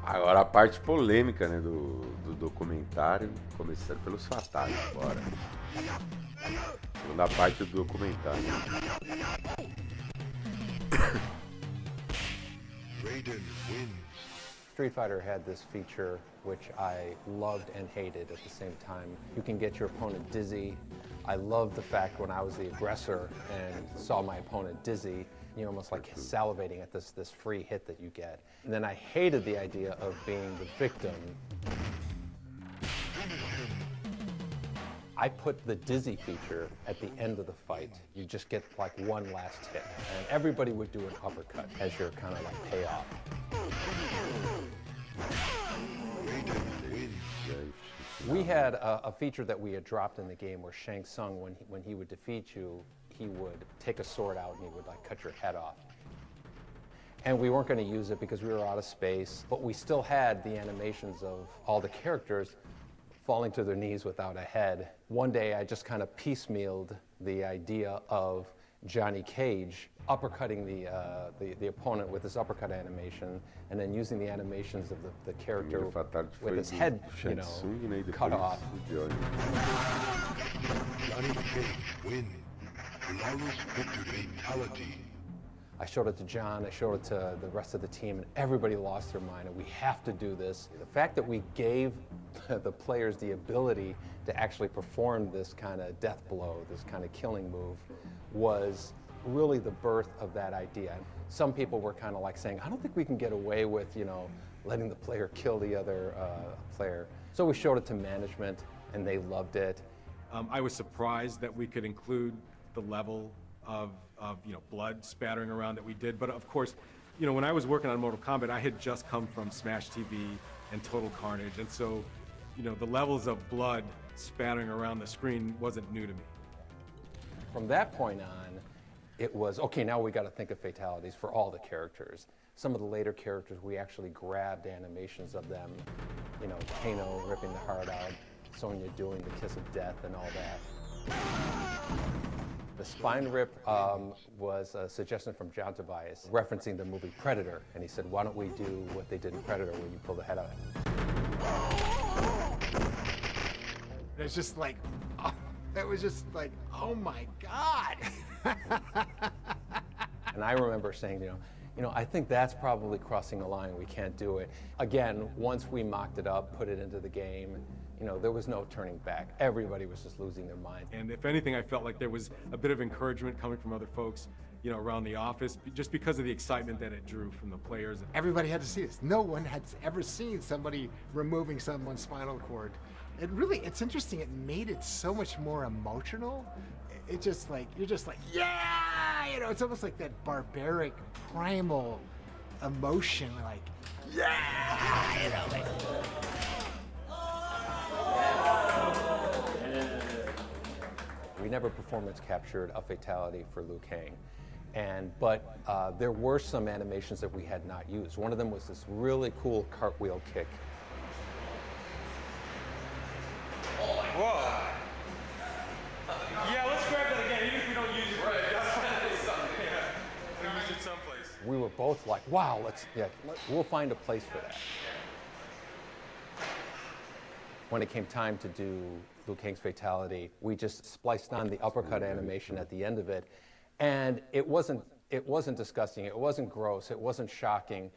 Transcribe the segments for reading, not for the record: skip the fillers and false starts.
Agora a parte polêmica, né, do documentário, começando pelos fatais, bora. Segunda parte do documentário. Street Fighter had this feature which I loved and hated at the same time. You can get your opponent dizzy. I loved the fact when I was the aggressor and saw my opponent dizzy, you're almost like salivating at this free hit that you get. And then I hated the idea of being the victim. I put the dizzy feature at the end of the fight. You just get like one last hit. And everybody would do an uppercut as your kind of like payoff. We had a feature that we had dropped in the game where Shang Tsung, when he would defeat you, he would take a sword out and he would like cut your head off. And we weren't going to use it because we were out of space, but we still had the animations of all the characters falling to their knees without a head. One day I just kind of piecemealed the idea of Johnny Cage uppercutting the opponent with his uppercut animation, and then using the animations of the character with his head, cut off. Johnny Cage wins. Flawless victory fatality. I showed it to John, I showed it to the rest of the team, and everybody lost their mind, and we have to do this. The fact that we gave the players the ability to actually perform this kind of death blow, this kind of killing move, was really the birth of that idea. Some people were kind of like saying, I don't think we can get away with, letting the player kill the other player. So we showed it to management, and they loved it. I was surprised that we could include the level of blood spattering around that we did. But of course, when I was working on Mortal Kombat, I had just come from Smash TV and Total Carnage. And so, the levels of blood spattering around the screen wasn't new to me. From that point on, it was, okay, now we got to think of fatalities for all the characters. Some of the later characters, we actually grabbed animations of them, Kano ripping the heart out, Sonya doing the kiss of death and all that. The spine rip was a suggestion from John Tobias, referencing the movie Predator, and he said, why don't we do what they did in Predator when you pull the head out? It's just like, it was just like, oh my God. And I remember saying, I think that's probably crossing the line. We can't do it. Again, once we mocked it up, put it into the game, there was no turning back. Everybody was just losing their mind. And if anything, I felt like there was a bit of encouragement coming from other folks, around the office, just because of the excitement that it drew from the players. Everybody had to see this. No one had ever seen somebody removing someone's spinal cord. It's interesting. It made it so much more emotional. It just like, you're just like, yeah! It's almost like that barbaric, primal emotion, like, yeah! We never performance captured a fatality for Liu Kang. But there were some animations that we had not used. One of them was this really cool cartwheel kick. Whoa. Yeah, let's grab that again, even if we don't use it. Right, we'll use it someplace. We were both like, wow, we'll find a place for that. When it came time to do Liu Kang's fatality, we just spliced on the uppercut animation at the end of it, and it wasn't disgusting, it wasn't gross, it wasn't shocking.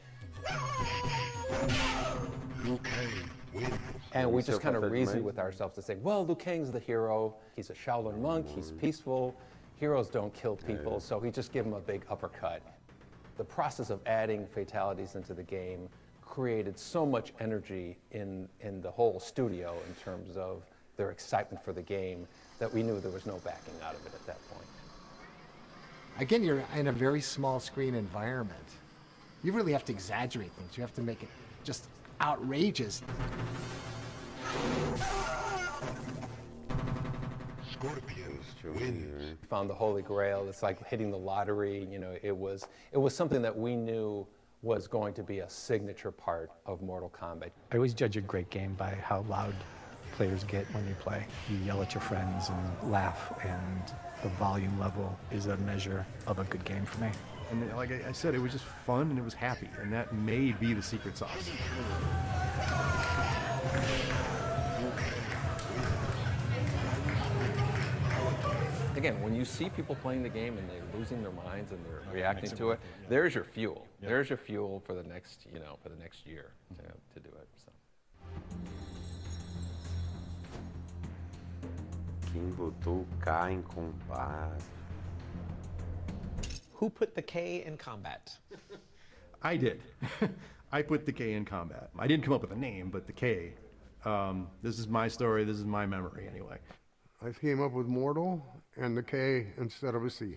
Liu Kang wins. And we just kind of reasoned with ourselves to say, well, Liu Kang's the hero, he's a Shaolin monk, he's peaceful, heroes don't kill people, so he just gave him a big uppercut. The process of adding fatalities into the game created so much energy in the whole studio in terms of their excitement for the game that we knew there was no backing out of it at that point. Again, you're in a very small screen environment. You really have to exaggerate things. You have to make it just outrageous. Scorpions wins. We found the Holy Grail. It's like hitting the lottery. It was something that we knew was going to be a signature part of Mortal Kombat. I always judge a great game by how loud players get when you play. You yell at your friends and laugh, and the volume level is a measure of a good game for me. And like I said, it was just fun and it was happy, and that may be the secret sauce. Again, when you see people playing the game and they're losing their minds and they're reacting to it, there's your fuel. Yeah. There's your fuel for the next, for the next year to do it. So. Quem botou o K em combate? Who put the K in combat? I did. I put the K in combat. I didn't come up with a name, but the K. This is my story. This is my memory, anyway. I came up with mortal and the K instead of a C.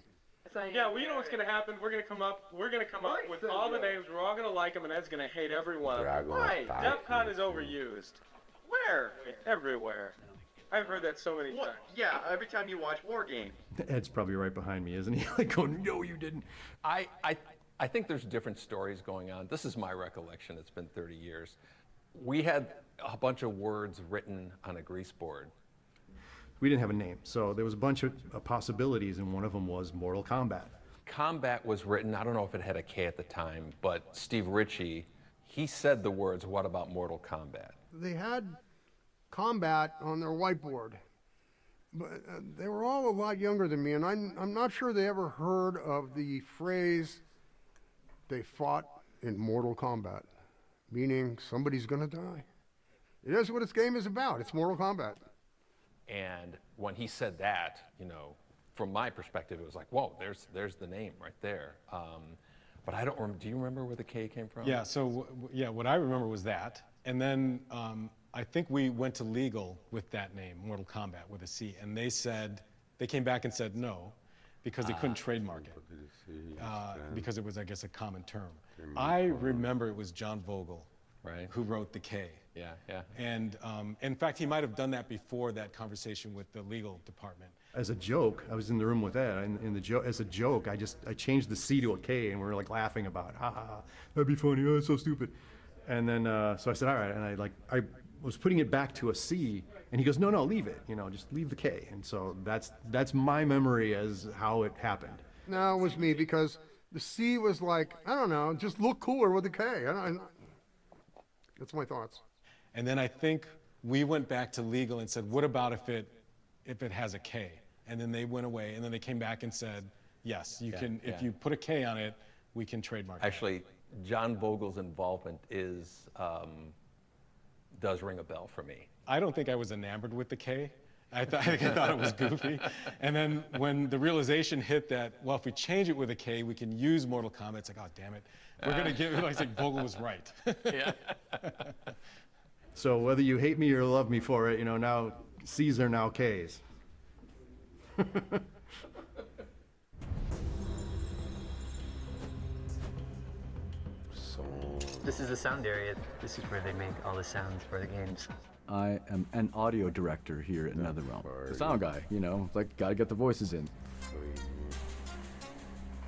Yeah, well, you know what's going to happen? We're going to come up with all the names. We're all going to like them, and Ed's going to hate every one of them. Right, DEFCON is overused. Where? Everywhere. I've heard that so many times. Yeah, every time you watch War Game. Ed's probably right behind me, isn't he? Like going, no, you didn't. I think there's different stories going on. This is my recollection. It's been 30 years. We had a bunch of words written on a grease board. We didn't have a name, so there was a bunch of possibilities, and one of them was Mortal Kombat. Combat was written, I don't know if it had a K at the time, but Steve Ritchie, he said the words, what about Mortal Kombat? They had combat on their whiteboard, but they were all a lot younger than me, and I'm not sure they ever heard of the phrase, they fought in Mortal Kombat, meaning somebody's gonna die. It is what this game is about. It's Mortal Kombat. And when he said that, from my perspective, it was like, whoa, there's the name right there. But I don't remember, do you remember where the K came from? Yeah, so, what I remember was that. And then I think we went to legal with that name, Mortal Kombat, with a C. And they came back and said no, because they couldn't trademark it. Because it was, I guess, a common term. I remember it was John Vogel, right, who wrote the K. Yeah, yeah. And in fact, he might have done that before that conversation with the legal department. As a joke, I was in the room with Ed, and as a joke, I changed the C to a K, and we were like laughing about it. Ha ha ha, that'd be funny, oh, it's so stupid. And then, so I said, all right, and I was putting it back to a C, and he goes, no, leave it, just leave the K. And so that's my memory as how it happened. No, it was me, because the C was like, I don't know, just look cooler with the K. That's my thoughts. And then I think we went back to legal and said, what about if it has a K? And then they went away, and then they came back and said, yes, you can. If you put a K on it, we can trademark it. Actually, John Vogel's involvement does ring a bell for me. I don't think I was enamored with the K. I thought it was goofy. And then when the realization hit that, well, if we change it with a K, we can use Mortal Kombat, it's like, oh, damn it. We're going to give it, like Vogel was right. Yeah. So whether you hate me or love me for it, now C's are now K's. This is the sound area. This is where they make all the sounds for the games. I am an audio director here at NetherRealm. The sound guy, gotta get the voices in.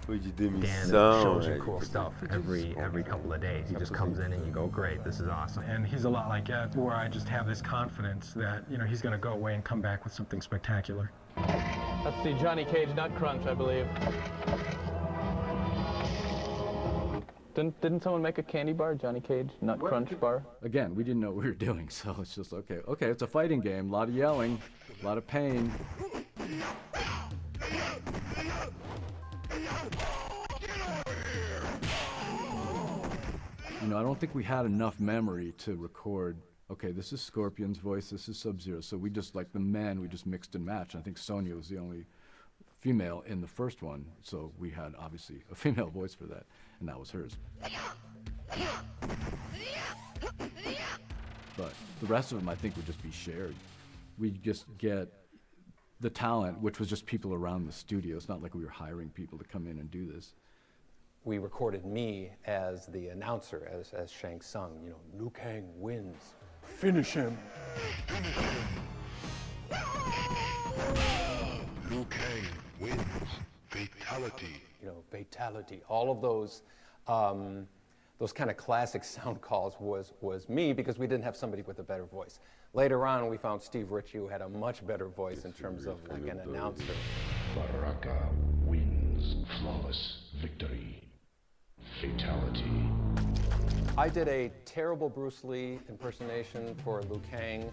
Foi de Dan demissão, shows you cool stuff every couple of days. He just comes in and you go, great, this is awesome. And he's a lot like Ed, where I just have this confidence that, he's going to go away and come back with something spectacular. That's the Johnny Cage Nut Crunch, I believe. Didn't someone make a candy bar, Johnny Cage Nut Crunch bar? Again, we didn't know what we were doing, so it's just okay, it's a fighting game, a lot of yelling, a lot of pain. I don't think we had enough memory to record, okay, this is Scorpion's voice, this is Sub-Zero, so we just, like the men, we just mixed and matched. I think Sonya was the only female in the first one, so we had, obviously, a female voice for that, and that was hers. But the rest of them, I think, would just be shared. We just get the talent, which was just people around the studio. It's not like we were hiring people to come in and do this. We recorded me as the announcer, as Shang Tsung, Liu Kang wins. Finish him. Liu Kang wins. Fatality. Fatality. All of those kind of classic sound calls was me, because we didn't have somebody with a better voice. Later on, we found Steve Ritchie, who had a much better voice in terms of like an announcer. Baraka wins. Flawless victory. fatality. I did a terrible Bruce Lee impersonation for Liu Kang.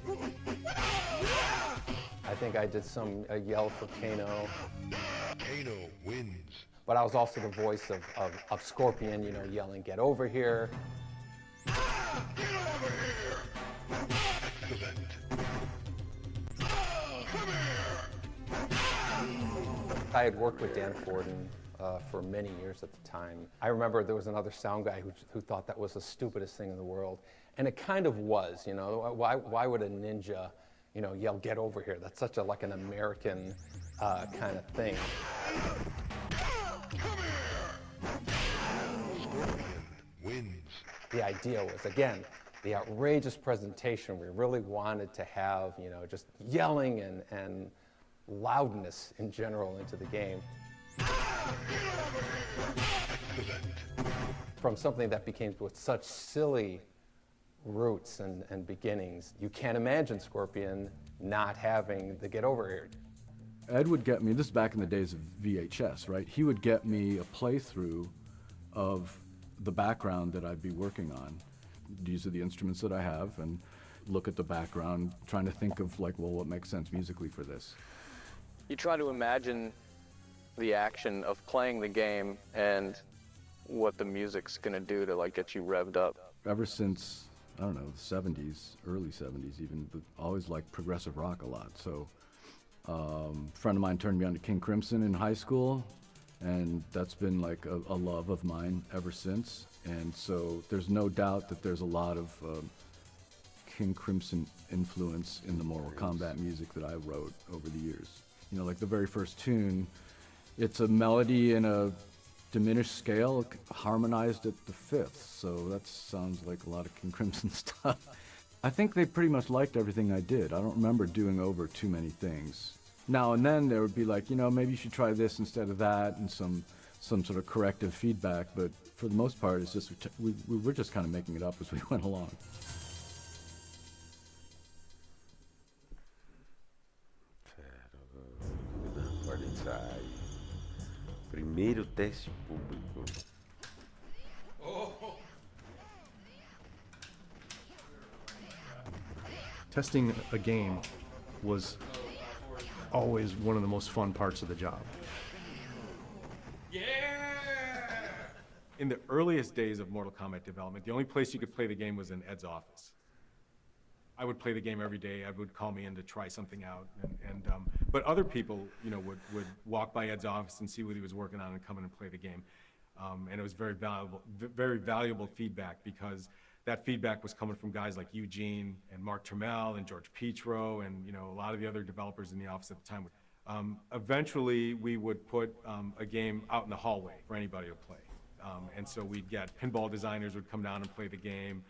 I think I did a yell for Kano. Kano wins. But I was also the voice of Scorpion, you know, yelling, "Get over here." Get over here! Excellent. Come here! I had worked with Dan Forden for many years at the time. I remember there was another sound guy who thought that was the stupidest thing in the world. And it kind of was, you know. Why would a ninja, you know, yell, "Get over here"? That's such like an American kind of thing. Wins. The idea was, again, the outrageous presentation. We really wanted to have, you know, just yelling and loudness in general into the game. From something that became with such silly roots and beginnings, you can't imagine Scorpion not having the "Get over here." Ed would get me, this is back in the days of VHS, right? He would get me a playthrough of the background that I'd be working on. These are the instruments that I have, and look at the background, trying to think of like, well, what makes sense musically for this. You try to imagine the action of playing the game and what the music's gonna do to like get you revved up. Ever since, I don't know, the 70s, early 70s even, but always liked progressive rock a lot. So a friend of mine turned me on to King Crimson in high school, and that's been like a love of mine ever since. And so there's no doubt that there's a lot of King Crimson influence in the Mortal Kombat music that I wrote over the years. You know, like the very first tune, it's a melody in a diminished scale, harmonized at the fifth. So that sounds like a lot of King Crimson stuff. I think they pretty much liked everything I did. I don't remember doing over too many things. Now and then there would be like, you know, maybe you should try this instead of that, and some sort of corrective feedback. But for the most part, it's just we were just kind of making it up as we went along. Primeiro teste público. Testing a game was always one of the most fun parts of the job. In the earliest days of Mortal Kombat development, the only place you could play the game was in Ed's office. I would play the game every day. Ed would call me in to try something out, but other people, you know, would walk by Ed's office and see what he was working on and come in and play the game. And it was very valuable feedback, because that feedback was coming from guys like Eugene and Mark Trammell and George Petro and, you know, a lot of the other developers in the office at the time. Eventually, we would put a game out in the hallway for anybody to play. And so we'd get pinball designers would come down and play the game.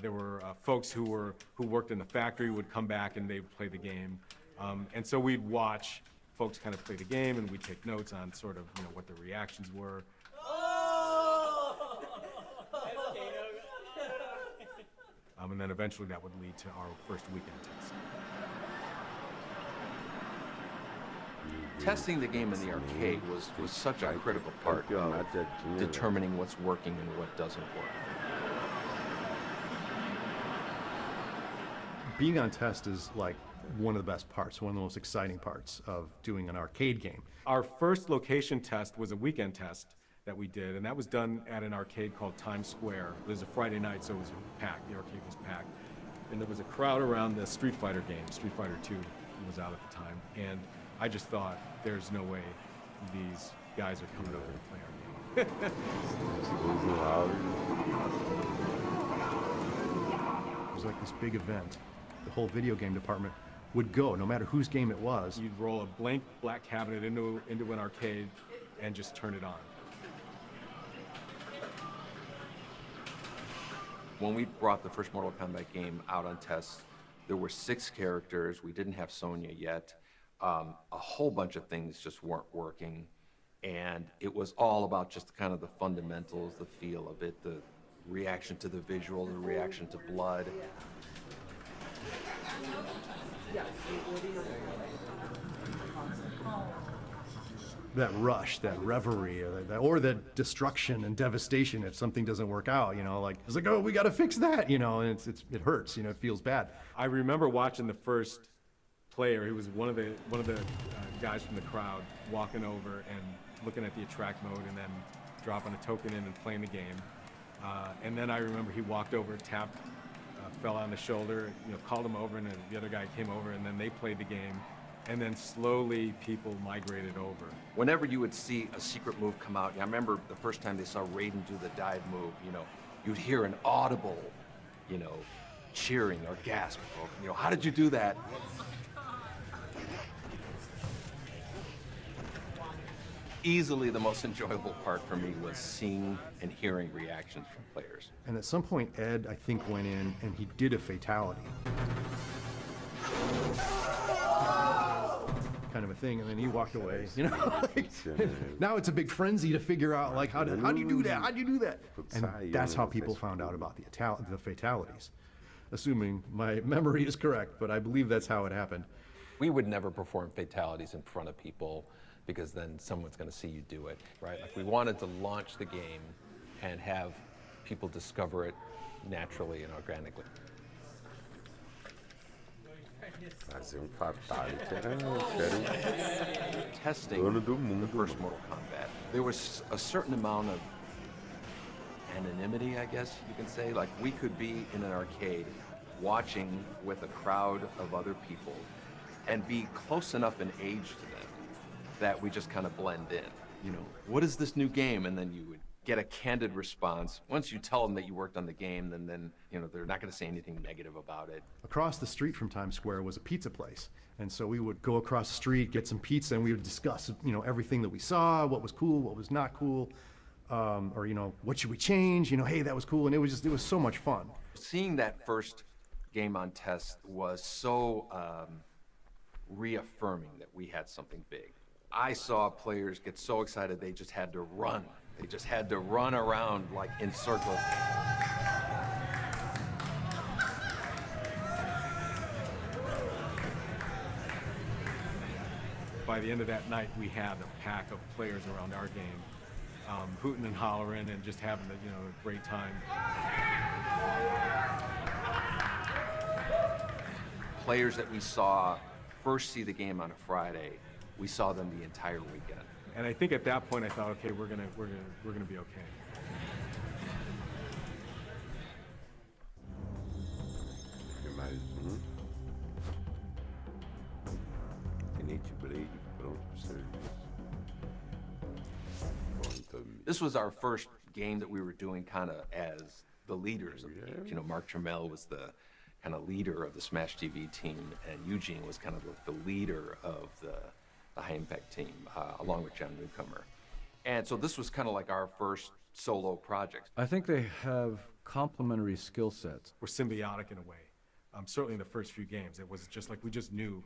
There were folks who worked in the factory would come back and they would play the game. And so we'd watch folks kind of play the game, and we'd take notes on sort of, you know, what the reactions were. And then eventually that would lead to our first weekend test. Testing the game in the arcade was such a critical part of determining what's working and what doesn't work. Being on test is like one of the best parts, one of the most exciting parts of doing an arcade game. Our first location test was a weekend test that we did, and that was done at an arcade called Times Square. It was a Friday night, so it was packed. The arcade was packed. And there was a crowd around the Street Fighter game. Street Fighter 2 was out at the time. And I just thought, there's no way these guys are coming over to play our game. It was like this big event. The whole video game department would go, no matter whose game it was. You'd roll a blank black cabinet into an arcade and just turn it on. When we brought the first Mortal Kombat game out on test, there were 6 characters. We didn't have Sonya yet. A whole bunch of things just weren't working. And it was all about just kind of the fundamentals, the feel of it, the reaction to the visual, the reaction to blood. that rush, that reverie, or that destruction and devastation if something doesn't work out, you know, like, it's like, oh, we got to fix that, you know, and it hurts, you know, it feels bad. I remember watching the first player. He was one of the guys from the crowd walking over and looking at the attract mode and then dropping a token in and playing the game. And then I remember he walked over, tapped, fell on the shoulder, you know, called him over, and then the other guy came over, and then they played the game. And then slowly people migrated over. Whenever you would see a secret move come out, I remember the first time they saw Raiden do the dive move, you know, you'd hear an audible, you know, cheering or gasp, or, you know, how did you do that? Easily the most enjoyable part for me was seeing and hearing reactions from players. And at some point, Ed, I think, went in and he did a fatality. Kind of a thing, and then he walked away, you know. Like, now it's a big frenzy to figure out, like, how do you do that? How do you do that? And that's how people found out about the fatalities. Assuming my memory is correct, but I believe that's how it happened. We would never perform fatalities in front of people because then someone's going to see you do it, right? Like, we wanted to launch the game and have people discover it naturally and organically. Testing the first Mortal Kombat, there was a certain amount of anonymity, I guess you can say. Like, we could be in an arcade watching with a crowd of other people and be close enough in age to them that we just kind of blend in. You know, what is this new game? And then you would get a candid response. Once you tell them that you worked on the game, then you know, they're not going to say anything negative about it. Across the street from Times Square was a pizza place. And so we would go across the street, get some pizza, and we would discuss, you know, everything that we saw, what was cool, what was not cool, or, you know, what should we change? You know, hey, that was cool. And it was so much fun. Seeing that first game on test was so reaffirming that we had something big. I saw players get so excited they just had to run. They just had to run around like in circles. By the end of that night, we had a pack of players around our game, hooting and hollering and just having a, you know, a great time. Players that we saw first see the game on a Friday, we saw them the entire weekend. And I think at that point I thought, okay, we're gonna be okay. This was our first game that we were doing kind of as the leaders of the games. You know, Mark Trammell was the kind of leader of the Smash TV team, and Eugene was kind of the leader of the High Impact team, along with John Newcomer. And so this was kind of like our first solo project. I think they have complementary skill sets. We're symbiotic in a way. Certainly in the first few games, it was just like we just knew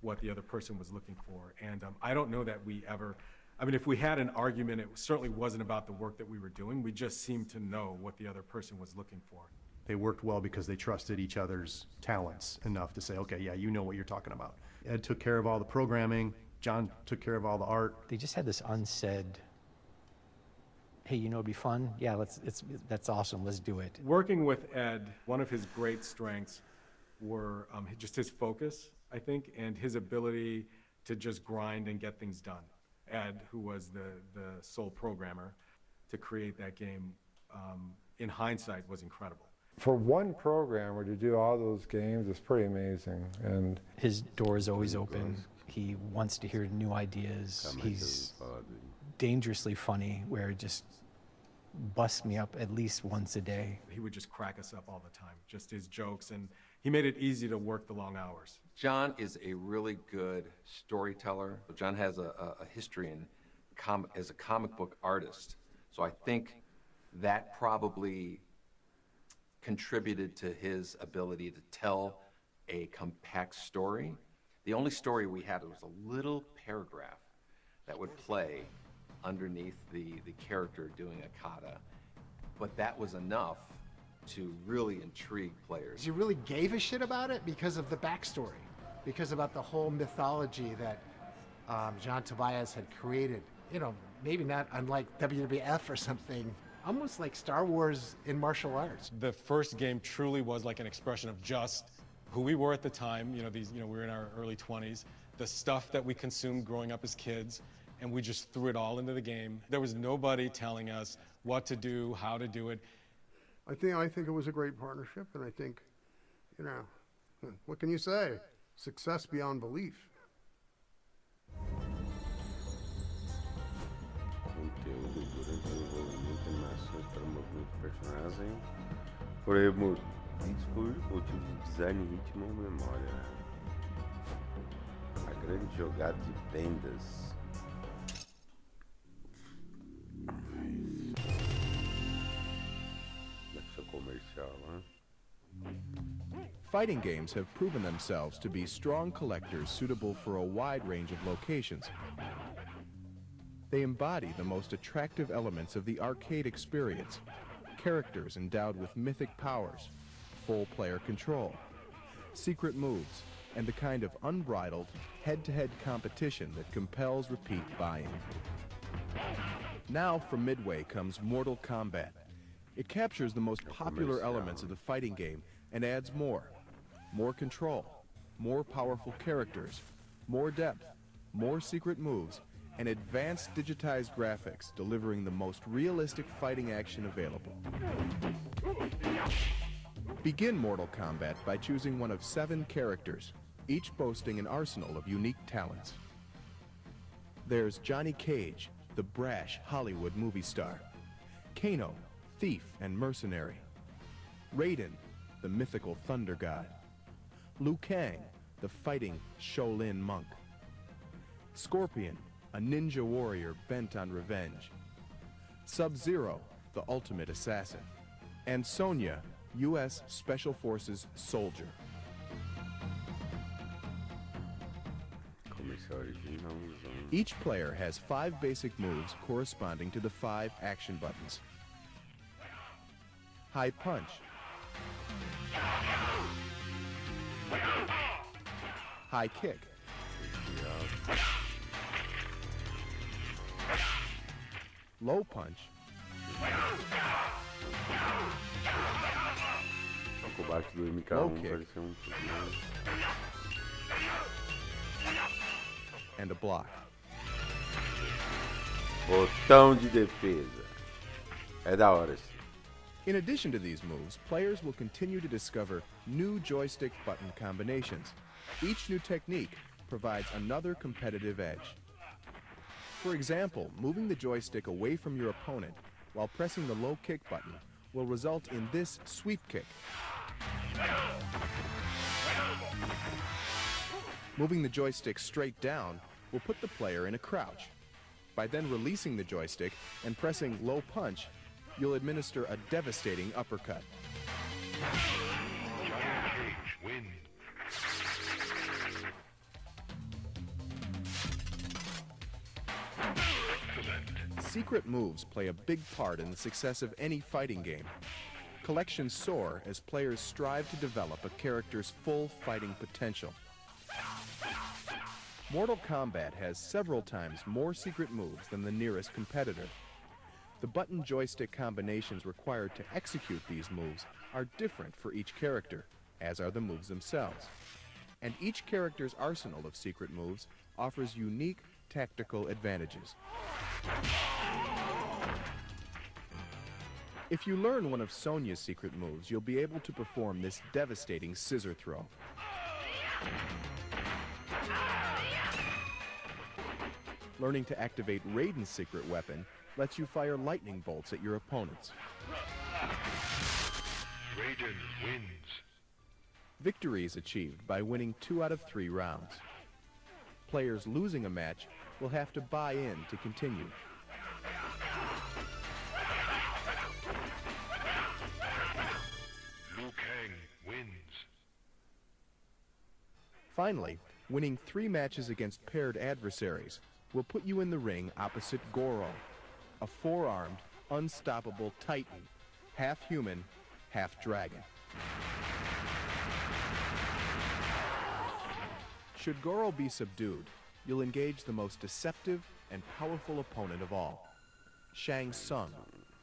what the other person was looking for. And I don't know that we ever, I mean, if we had an argument, it certainly wasn't about the work that we were doing. We just seemed to know what the other person was looking for. They worked well because they trusted each other's talents enough to say, okay, yeah, you know what you're talking about. Ed took care of all the programming. John took care of all the art. They just had this unsaid, hey, you know, it'd be fun. Yeah, that's awesome. Let's do it. Working with Ed, one of his great strengths were just his focus, I think, and his ability to just grind and get things done. Ed, who was the sole programmer to create that game, in hindsight, was incredible. For one programmer to do all those games is pretty amazing. And his door is always open. He wants to hear new ideas. He's dangerously funny, where it just busts me up at least once a day. He would just crack us up all the time, just his jokes, and he made it easy to work the long hours. John is a really good storyteller. John has a history as a comic book artist, so I think that probably contributed to his ability to tell a compact story. The only story we had was a little paragraph that would play underneath the character doing a kata, but that was enough to really intrigue players. You really gave a shit about it because of the backstory, because about the whole mythology that John Tobias had created you know, maybe not unlike WWF or something, almost like Star Wars in martial arts. The first game truly was like an expression of just who we were at the time. You know, we were in our early 20s, the stuff that we consumed growing up as kids, and we just threw it all into the game. There was nobody telling us what to do, how to do it. I think it was a great partnership, and I think, you know, what can you say? Success beyond belief. Conteúdo durante o desenvolvimento, animações para o movimento do personagem foram removidos por motivo de design, ritmo ou memória. A grande jogada de vendas. Comercial, né? Fighting games have proven themselves to be strong collectors suitable for a wide range of locations. They embody the most attractive elements of the arcade experience, characters endowed with mythic powers, full player control, secret moves, and the kind of unbridled, head-to-head competition that compels repeat buy-in. Now from Midway comes Mortal Kombat. It captures the most popular elements of the fighting game and adds more control, more powerful characters, more depth, more secret moves, and advanced digitized graphics, delivering the most realistic fighting action available. Begin Mortal Kombat by choosing one of 7 characters, each boasting an arsenal of unique talents. There's Johnny Cage, the brash Hollywood movie star. Kano, thief and mercenary. Raiden, the mythical thunder god. Liu Kang, the fighting Shaolin monk. Scorpion, a ninja warrior bent on revenge. Sub-Zero, the ultimate assassin. And Sonya, U.S. Special Forces soldier. Each player has 5 basic moves corresponding to the 5 action buttons. High punch. High kick. Low punch. Low kick. And a block. Botão de defesa. É da hora esse. In addition to these moves, players will continue to discover new joystick button combinations. Each new technique provides another competitive edge. For example, moving the joystick away from your opponent while pressing the low kick button will result in this sweep kick. Moving the joystick straight down will put the player in a crouch. By then releasing the joystick and pressing low punch, you'll administer a devastating uppercut. Secret moves play a big part in the success of any fighting game. Collections soar as players strive to develop a character's full fighting potential. Mortal Kombat has several times more secret moves than the nearest competitor. The button joystick combinations required to execute these moves are different for each character, as are the moves themselves. And each character's arsenal of secret moves offers unique tactical advantages. If you learn one of Sonya's secret moves, you'll be able to perform this devastating scissor throw. Learning to activate Raiden's secret weapon lets you fire lightning bolts at your opponents. Raiden wins. Victory is achieved by winning 2 out of 3 rounds. Players losing a match will have to buy in to continue. Liu Kang wins. Finally, winning 3 matches against paired adversaries will put you in the ring opposite Goro, a 4-armed, unstoppable titan, half human, half dragon. Should Goro be subdued, you'll engage the most deceptive, and powerful opponent of all, Shang Tsung,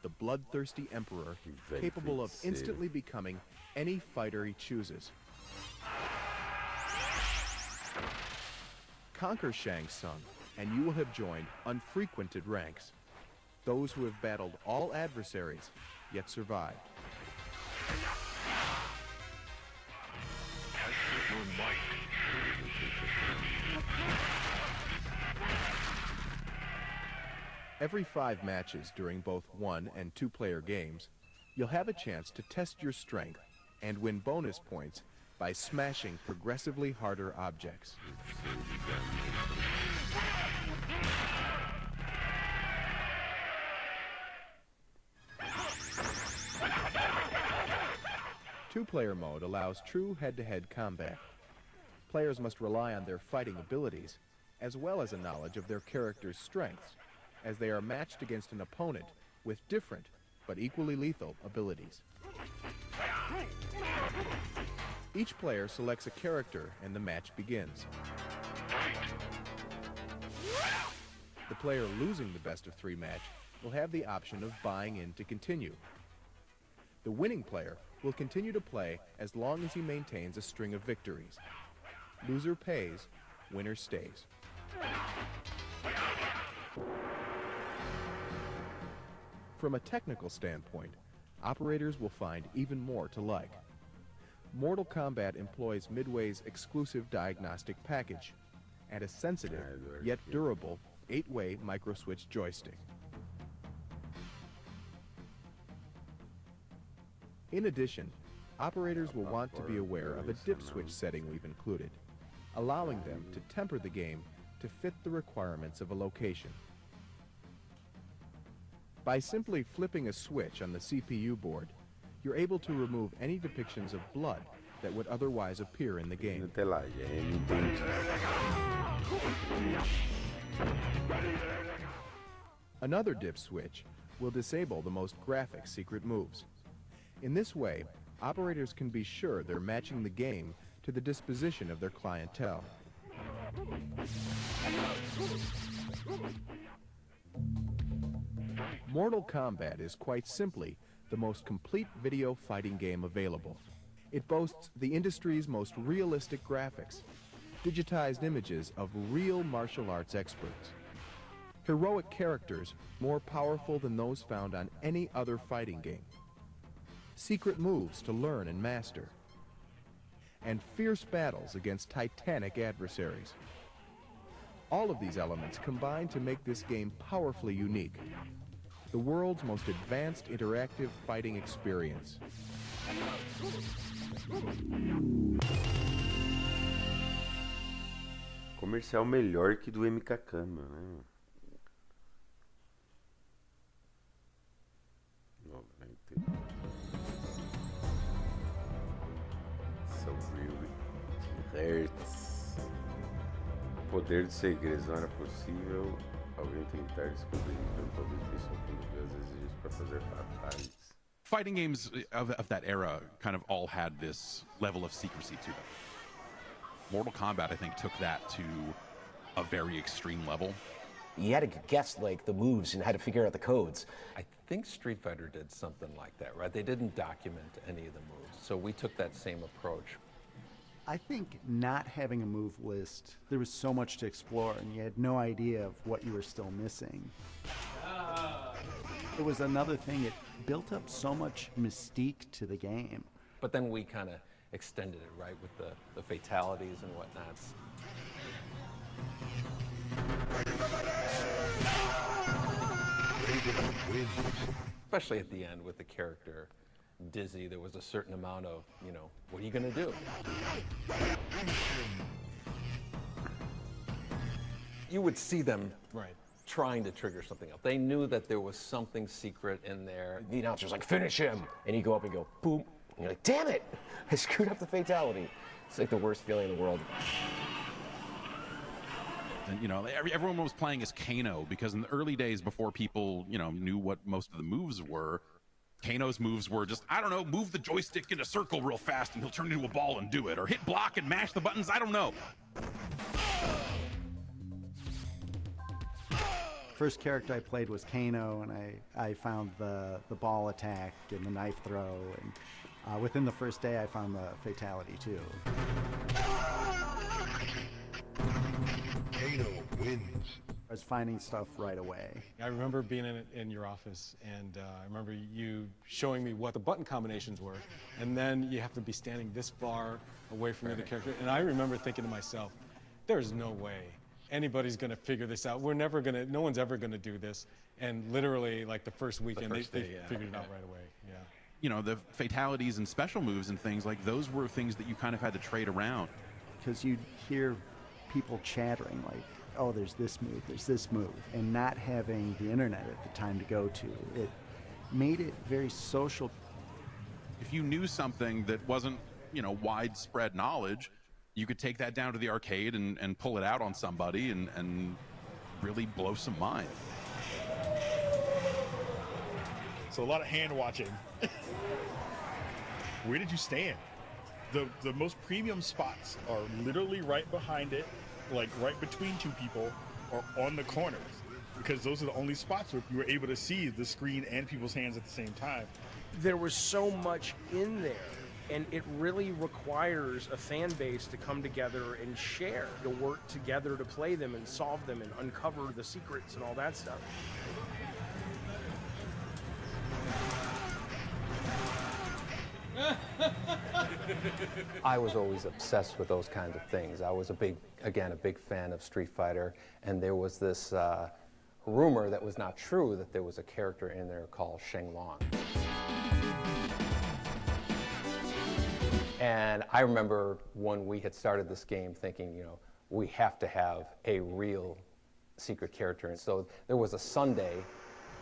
the bloodthirsty emperor capable of instantly becoming any fighter he chooses. Conquer Shang Tsung, and you will have joined unfrequented ranks, those who have battled all adversaries, yet survived. Test your might. Every 5 matches during both 1- and 2-player games, you'll have a chance to test your strength and win bonus points by smashing progressively harder objects. Two-player mode allows true head-to-head combat. Players must rely on their fighting abilities, as well as a knowledge of their character's strengths, as they are matched against an opponent with different but equally lethal abilities. Each player selects a character and the match begins. The player losing the best-of-3 match will have the option of buying in to continue. The winning player will continue to play as long as he maintains a string of victories. Loser pays, winner stays. From a technical standpoint, operators will find even more to like. Mortal Kombat employs Midway's exclusive diagnostic package and a sensitive yet durable 8-way microswitch joystick. In addition, operators will want to be aware of a dip switch setting we've included, allowing them to temper the game to fit the requirements of a location. By simply flipping a switch on the CPU board, you're able to remove any depictions of blood that would otherwise appear in the game. Another dip switch will disable the most graphic secret moves. In this way, operators can be sure they're matching the game to the disposition of their clientele. Mortal Kombat is quite simply the most complete video fighting game available. It boasts the industry's most realistic graphics, digitized images of real martial arts experts, heroic characters more powerful than those found on any other fighting game, secret moves to learn and master, and fierce battles against titanic adversaries. All of these elements combine to make this game powerfully unique, the world's most advanced interactive fighting experience. Comercial melhor que do MK Kama, né? 90. So really hurts. O poder dos segredos não era possível. Alguém tentar descobrir pelo poder difícil ao fim do dia, às vezes isso para fazer fatais. Fighting games of that era kind of all had this level of secrecy to them. Mortal Kombat, I think, took that to a very extreme level. You had to guess like the moves and how to figure out the codes. I think Street Fighter did something like that, right? They didn't document any of the moves, so we took that same approach. I think not having a move list, there was so much to explore and you had no idea of what you were still missing. It was another thing, it built up so much mystique to the game. But then we kind of extended it, right, with the fatalities and whatnots. Especially at the end with the character Dizzy, there was a certain amount of, you know, what are you gonna do? You would see them trying to trigger something else. They knew that there was something secret in there. The announcer's like, finish him! And you go up and go, boom. And you're like, damn it! I screwed up the fatality. It's like the worst feeling in the world. And, you know, everyone was playing as Kano because in the early days before people, you know, knew what most of the moves were, Kano's moves were just, I don't know, move the joystick in a circle real fast and he'll turn into a ball and do it, or hit block and mash the buttons, I don't know. first character I played was Kano, and I found the ball attack and the knife throw, and within the first day I found the fatality too. Kano wins. I was finding stuff right away. I remember being in your office, and I remember you showing me what the button combinations were, and then you have to be standing this far away from the other character, and I remember thinking to myself, there's no way anybody's gonna figure this out. No one's ever gonna do this, and literally, like the first weekend, they figured it out right away, yeah. You know, the fatalities and special moves and things, like those were things that you kind of had to trade around. Because you'd hear people chattering like, oh, there's this move, and not having the internet at the time to go to, it made it very social. If you knew something that wasn't, you know, widespread knowledge, you could take that down to the arcade and pull it out on somebody and really blow some mind. So a lot of hand watching. Where did you stand? The most premium spots are literally right behind it, like right between two people, or on the corners, because those are the only spots where you were able to see the screen and people's hands at the same time. There was so much in there, and it really requires a fan base to come together and share, to work together to play them and solve them and uncover the secrets and all that stuff. I was always obsessed with those kinds of things. I was a big fan of Street Fighter, and there was this rumor that was not true, that there was a character in there called Sheng Long. And I remember when we had started this game thinking, you know, we have to have a real secret character. And so there was a Sunday,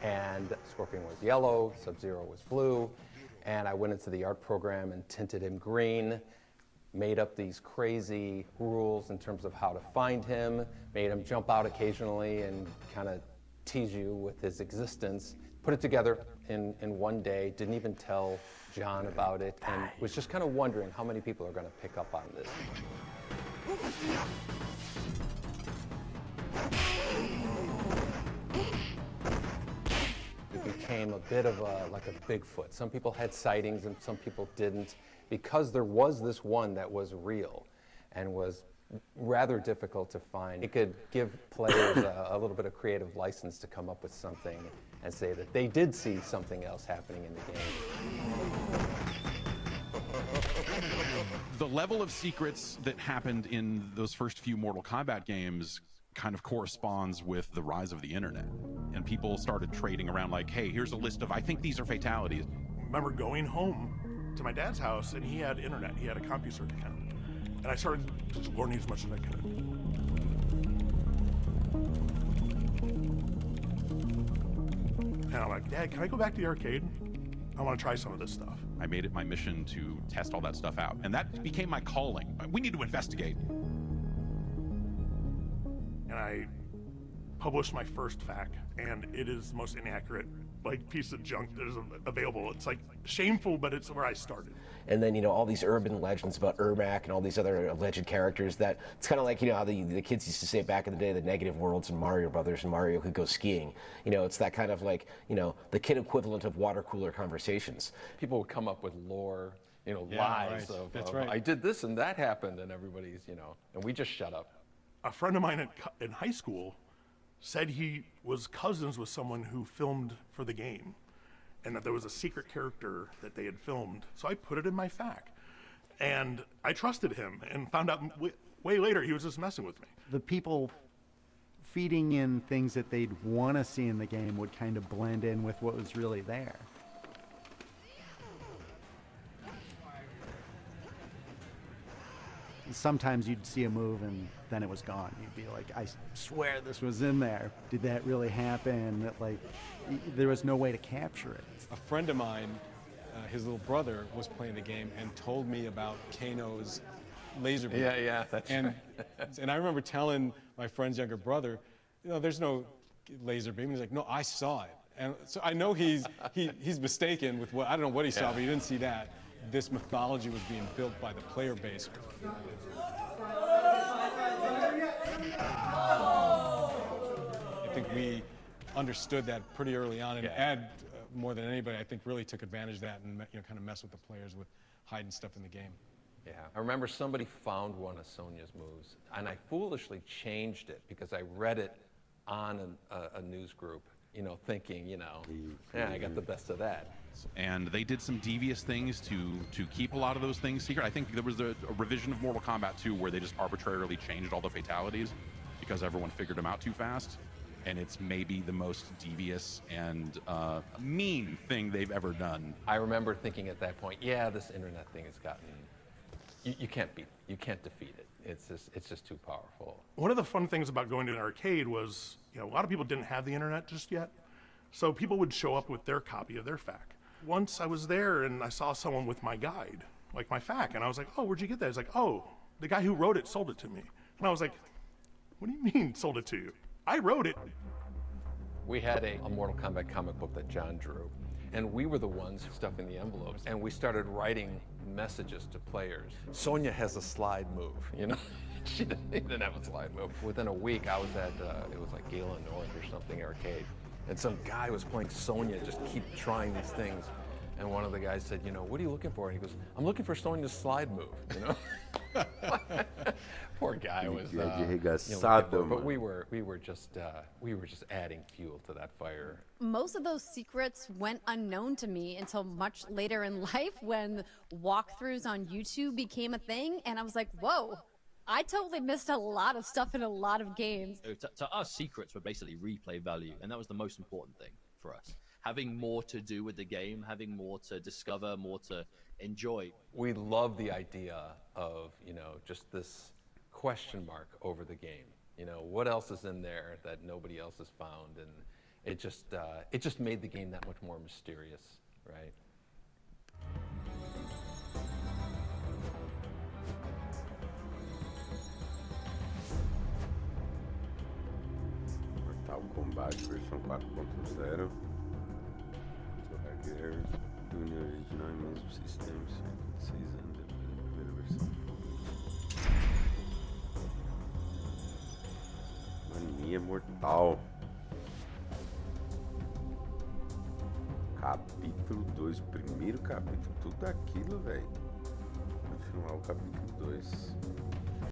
and Scorpion was yellow, Sub-Zero was blue, and I went into the art program and tinted him green, made up these crazy rules in terms of how to find him, made him jump out occasionally and kind of tease you with his existence, put it together in one day, didn't even tell John about it, and was just kind of wondering how many people are going to pick up on this. It became a bit of like a Bigfoot. Some people had sightings and some people didn't, because there was this one that was real and was rather difficult to find. It could give players a little bit of creative license to come up with something and say that they did see something else happening in the game. The level of secrets that happened in those first few Mortal Kombat games kind of corresponds with the rise of the internet. And people started trading around like, hey, here's a list of, I think these are fatalities. I remember going home to my dad's house, and he had internet. He had a CompuServe account. And I started just learning as much as I could. And I'm like, Dad, can I go back to the arcade? I want to try some of this stuff. I made it my mission to test all that stuff out. And that became my calling. We need to investigate. And I published my first FAQ, and it is the most inaccurate piece of junk that is available. It's like shameful, but it's where I started. And then, you know, all these urban legends about Ermac and all these other alleged characters that it's kind of like, you know, how the kids used to say back in the day, the negative worlds in Mario Brothers and Mario could go skiing. You know, it's that kind of like, you know, the kid equivalent of water cooler conversations. People would come up with lore, you know, Yeah, lies right. of, That's right. I did this and that happened, and everybody's, you know, and we just shut up. A friend of mine in high school said he was cousins with someone who filmed for the game, and that there was a secret character that they had filmed. So I put it in my FAQ, and I trusted him and found out way later he was just messing with me. The people feeding in things that they'd want to see in the game would kind of blend in with what was really there. Sometimes you'd see a move and then it was gone. You'd be like, I swear this was in there. Did that really happen? Like, there was no way to capture it. A friend of mine, his little brother, was playing the game and told me about Kano's laser beam. Yeah, that's right. And I remember telling my friend's younger brother, you know, there's no laser beam. He's like, no, I saw it. And so I know he's mistaken with what, I don't know what he saw, but he didn't see that. This mythology was being built by the player base. I think we understood that pretty early on, and Ed, more than anybody, I think really took advantage of that and kind of messed with the players with hiding stuff in the game. Yeah, I remember somebody found one of Sonya's moves, and I foolishly changed it because I read it on a news group, you know, thinking, you know, I got the best of that. And they did some devious things to keep a lot of those things secret. I think there was a revision of Mortal Kombat 2 where they just arbitrarily changed all the fatalities because everyone figured them out too fast. And it's maybe the most devious and mean thing they've ever done. I remember thinking at that point, yeah, this internet thing has gotten, you can't defeat it. It's just too powerful. One of the fun things about going to an arcade was, you know, a lot of people didn't have the internet just yet. So people would show up with their copy of their FAQ. Once I was there and I saw someone with my guide, like my FAQ, and I was like, oh, where'd you get that? He's like, oh, the guy who wrote it sold it to me. And I was like, what do you mean sold it to you? I wrote it. We had a Mortal Kombat comic book that John drew, and we were the ones stuffing the envelopes, and we started writing messages to players. Sonya has a slide move, you know? She didn't have a slide move. Within a week, I was at, it was like Galen North or something arcade, and some guy was playing Sonya, just keep trying these things. And one of the guys said, you know, what are you looking for? And he goes, I'm looking for Sonya's slide move, you know? Poor guy was, but we were just adding fuel to that fire. Most of those secrets went unknown to me until much later in life when walkthroughs on YouTube became a thing, and I was like, whoa, I totally missed a lot of stuff in a lot of games. To us, secrets were basically replay value, and that was the most important thing for us. Having more to do with the game, having more to discover, more to enjoy. We love the idea of, you know, just this question mark over the game. You know, what else is in there that nobody else has found? And it just made the game that much more mysterious, right? Mortal Kombat versão 4.0. União original e mesmo sistema, 6 anos depois da primeira versão. Mania Mortal. Capítulo 2, primeiro capítulo, tudo aquilo, velho. Continuar o capítulo 2.